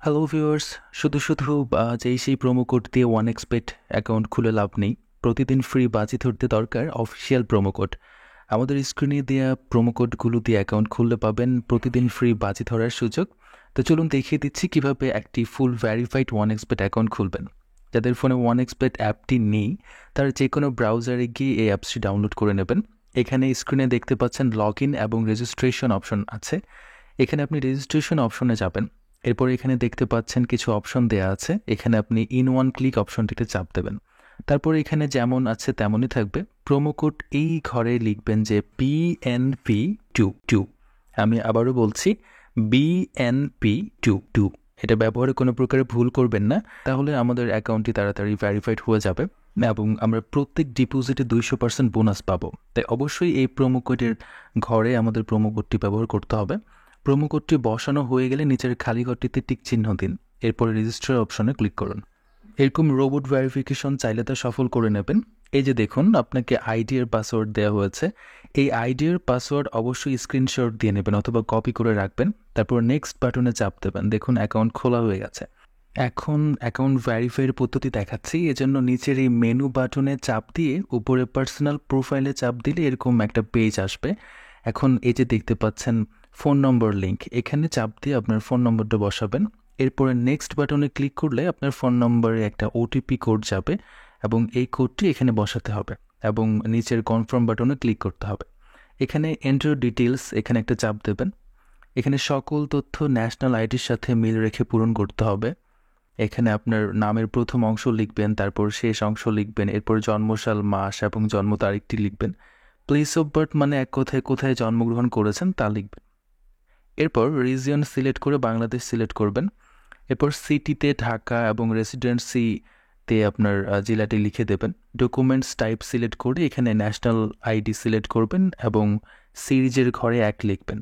Hello viewers, শুধু যেই সেই প্রোমো কোড দিয়ে OneXBet অ্যাকাউন্ট খুলে লাভ নেই। প্রতিদিন ফ্রি বাজি ধরতে দরকার অফিসিয়াল প্রোমো কোড। আমাদের স্ক্রিনে দেওয়া প্রোমো কোডগুলো দিয়ে অ্যাকাউন্ট খুললে পাবেন প্রতিদিন ফ্রি বাজি ধরার সুযোগ। তো চলুন দেখিয়ে দিচ্ছি কিভাবে একটি ফুল ভ্যারিফাইড OneXBet অ্যাকাউন্ট খুলবেন। যাদের ফোনে OneXBet অ্যাপটি নেই তারা যে কোনো ব্রাউজারে গিয়ে এই অ্যাপসটি ডাউনলোড করে নেবেন। এখানে স্ক্রিনে দেখতে পাচ্ছেন লগ ইন এবং রেজিস্ট্রেশন অপশন আছে। এখানে আপনি রেজিস্ট্রেশন অপশনে যাবেন। এরপর এখানে দেখতে পাচ্ছেন কিছু অপশন দেয়া আছে। এখানে আপনি ইন ওয়ান ক্লিক অপশনটিতে চাপ দেবেন। তারপর এখানে যেমন আছে তেমনই থাকবে। প্রোমো কোড এই ঘরে লিখবেন যে BNP22। আমি আবারও বলছি BNP22। এটা ব্যবহারে কোনো প্রকারে ভুল করবেন না, তাহলে আমাদের অ্যাকাউন্টটি তাড়াতাড়ি ভেরিফাইড হয়ে যাবে এবং আমরা প্রত্যেক ডিপোজিটে 200% বোনাস পাবো। তাই অবশ্যই এই প্রোমো কোডের ঘরে আমাদের প্রোমো কোডটি ব্যবহার করতে হবে। প্রোমো কোডটি বসানো হয়ে গেলে নিচের খালি ঘরটিতে টিক চিহ্ন দিন। এরপরে রেজিস্টার অপশনে ক্লিক করুন। এরকম রোবট ভেরিফিকেশন চাইলে তা সফল করে নেবেন। এই যে দেখুন, আপনাকে আইডি এর পাসওয়ার্ড দেওয়া হয়েছে। এই আইডি এর পাসওয়ার্ড অবশ্যই স্ক্রিনশট দিয়ে নেবেন অথবা কপি করে রাখবেন। তারপর নেক্সট বাটনে চাপ দেবেন। দেখুন অ্যাকাউন্ট খোলা হয়ে গেছে। এখন অ্যাকাউন্ট ভেরিফাইয়ের পদ্ধতি দেখাচ্ছি, এজন্য নিচের এই মেনু বাটনে চাপ দিয়ে উপরে পার্সোনাল প্রোফাইলে চাপ দিলে এরকম একটা পেজ আসবে। এখন এই যে দেখতে পাচ্ছেন ফোন নম্বর লিঙ্ক, এখানে চাপ দিয়ে আপনার ফোন নম্বরটা বসাবেন। এরপরে নেক্সট বাটনে ক্লিক করলে আপনার ফোন নম্বরে একটা ওটিপি কোড যাবে এবং এই কোডটি এখানে বসাতে হবে এবং নিচের কনফার্ম বাটনে ক্লিক করতে হবে। এখানে এন্টার ডিটেলস, এখানে একটা চাপ দেবেন। এখানে সকল তথ্য ন্যাশনাল আইডির সাথে মিল রেখে পূরণ করতে হবে। এখানে আপনার নামের প্রথম অংশ লিখবেন, তারপর শেষ অংশ লিখবেন, এরপর জন্মসাল, মাস এবং জন্ম তারিখটি লিখবেন। প্লেস অফ বার্থ মানে এক কথায় কোথায় জন্মগ্রহণ করেছেন তা লিখবেন। এরপর রিজিয়ন সিলেক্ট করে বাংলাদেশ সিলেক্ট করবেন। এরপর সিটিতে ঢাকা এবং রেসিডেন্সিতে আপনার জেলাটি লিখে দেবেন। ডকুমেন্টস টাইপ সিলেক্ট করে এখানে ন্যাশনাল আইডি সিলেক্ট করবেন এবং সিরিজের ঘরে 1 লিখবেন।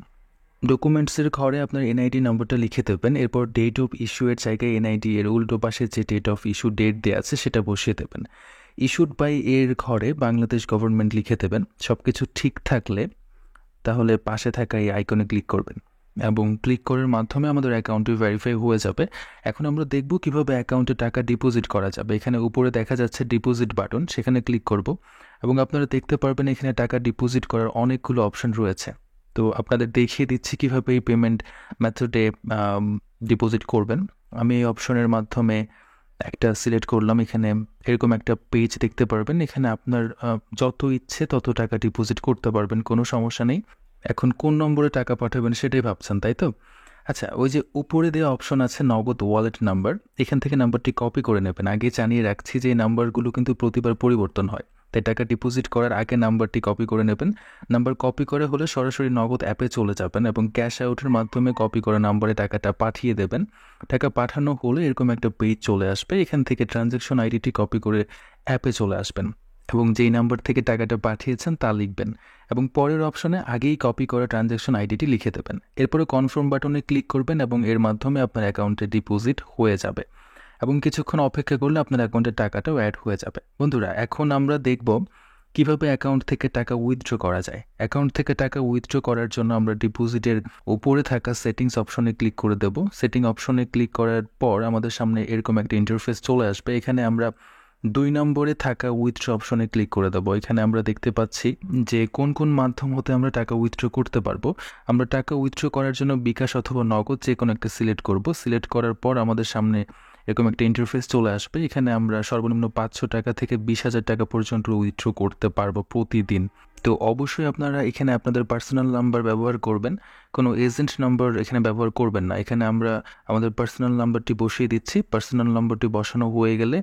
ডকুমেন্টসের ঘরে আপনার এনআইডি নম্বরটা লিখে দেবেন। এরপর ডেট অফ ইস্যু এর জায়গায় এনআইডি এর উল্টো পাশে যে ডেট অফ ইস্যু ডেট দেওয়া আছে সেটা বসিয়ে দেবেন। ইস্যুড বাই এর ঘরে বাংলাদেশ গভর্নমেন্ট লিখে দেবেন। সব কিছু ঠিক থাকলে তাহলে পাশে থাকা এই আইকনে ক্লিক করবেন এবং ক্লিক করার মাধ্যমে আমাদের অ্যাকাউন্টটি ভেরিফাই হয়ে যাবে। এখন আমরা দেখব কিভাবে অ্যাকাউন্টে টাকা ডিপোজিট করা যাবে। এখানে উপরে দেখা যাচ্ছে ডিপোজিট বাটন, সেখানে ক্লিক করব এবং আপনারা দেখতে পারবেন এখানে টাকা ডিপোজিট করার অনেকগুলো অপশন রয়েছে। তো আপনাদের দেখিয়ে দিচ্ছি কিভাবে এই পেমেন্ট মেথডে ডিপোজিট করবেন। আমি এই অপশনের মাধ্যমে একটা সিলেক্ট করলাম। এখানে এরকম একটা পেজ দেখতে পারবেন। এখানে আপনার যত ইচ্ছে তত টাকা ডিপোজিট করতে পারবেন, কোনো সমস্যা নেই। এখন কোন নম্বরে টাকা পাঠাবেন সেটাই ভাবছেন, তাই তো? আচ্ছা, ওই যে উপরে দেওয়া অপশন আছে নগদ ওয়ালেট নাম্বার, এখান থেকে নাম্বারটি কপি করে নেবেন। আগে জানিয়ে রাখছি যে এই নাম্বারগুলো কিন্তু প্রতিবার পরিবর্তন হয়, তাই টাকা ডিপোজিট করার আগে নাম্বারটি কপি করে নেবেন। নাম্বার কপি করে হলে সরাসরি নগদ অ্যাপে চলে যাবেন এবং ক্যাশ আউটের মাধ্যমে কপি করা নাম্বারে টাকাটা পাঠিয়ে দেবেন। টাকা পাঠানো হলে এরকম একটা পেজ চলে আসবে। এখান থেকে ট্রানজ্যাকশন আইডিটি কপি করে অ্যাপে চলে আসবেন এবং যেই নাম্বার থেকে টাকাটা পাঠিয়েছেন তা লিখবেন এবং পরের অপশনে আগেই কপি করা ট্রানজ্যাকশন আইডিটি লিখে দেবেন। এরপরে কনফার্ম বাটনে ক্লিক করবেন এবং এর মাধ্যমে আপনার অ্যাকাউন্টে ডিপোজিট হয়ে যাবে এবং কিছুক্ষণ অপেক্ষা করলে আপনার অ্যাকাউন্টে টাকাটাও অ্যাড হয়ে যাবে। বন্ধুরা, এখন আমরা দেখব কিভাবে অ্যাকাউন্ট থেকে টাকা উইথড্র করা যায়। অ্যাকাউন্ট থেকে টাকা উইথড্র করার জন্য আমরা ডিপোজিটের উপরে থাকা সেটিংস অপশনে ক্লিক করে দেব। সেটিং অপশনে ক্লিক করার পর আমাদের সামনে এরকম একটা ইন্টারফেস চলে আসবে। এখানে আমরা 2 নম্বরে থাকা উইথড্র অপশনে ক্লিক করে দেবো। এখানে আমরা দেখতে পাচ্ছি যে কোন কোন মাধ্যম হতে আমরা টাকা উইথড্র করতে পারবো। আমরা টাকা উইথড্র করার জন্য বিকাশ অথবা নগদ যে কোনো একটা সিলেক্ট করব। সিলেক্ট করার পর আমাদের সামনে এরকম একটা ইন্টারফেস চলে আসবে। এখানে আমরা সর্বনিম্ন 500 টাকা থেকে 20,000 টাকা পর্যন্ত উইথড্র করতে পারবো প্রতিদিন। তো অবশ্যই আপনারা এখানে আপনাদের পার্সোনাল নাম্বার ব্যবহার করবেন, কোনো এজেন্ট নাম্বার এখানে ব্যবহার করবেন না। এখানে আমরা আমাদের পার্সোনাল নাম্বারটি বসিয়ে দিচ্ছি। পার্সোনাল নাম্বারটি বসানো হয়ে গেলে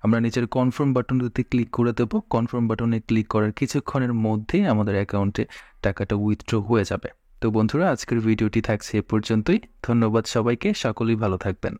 আমরা নিচের কনফার্ম বাটনটিতে ক্লিক করে দেব। কনফার্ম বাটনে ক্লিক করার কিছুক্ষণের মধ্যেই আমাদের অ্যাকাউন্টে টাকাটা উইথড্র হয়ে যাবে। তো বন্ধুরা, আজকের ভিডিওটি থাকছে এ পর্যন্তই। ধন্যবাদ সবাইকে, সকলেই ভালো থাকবেন।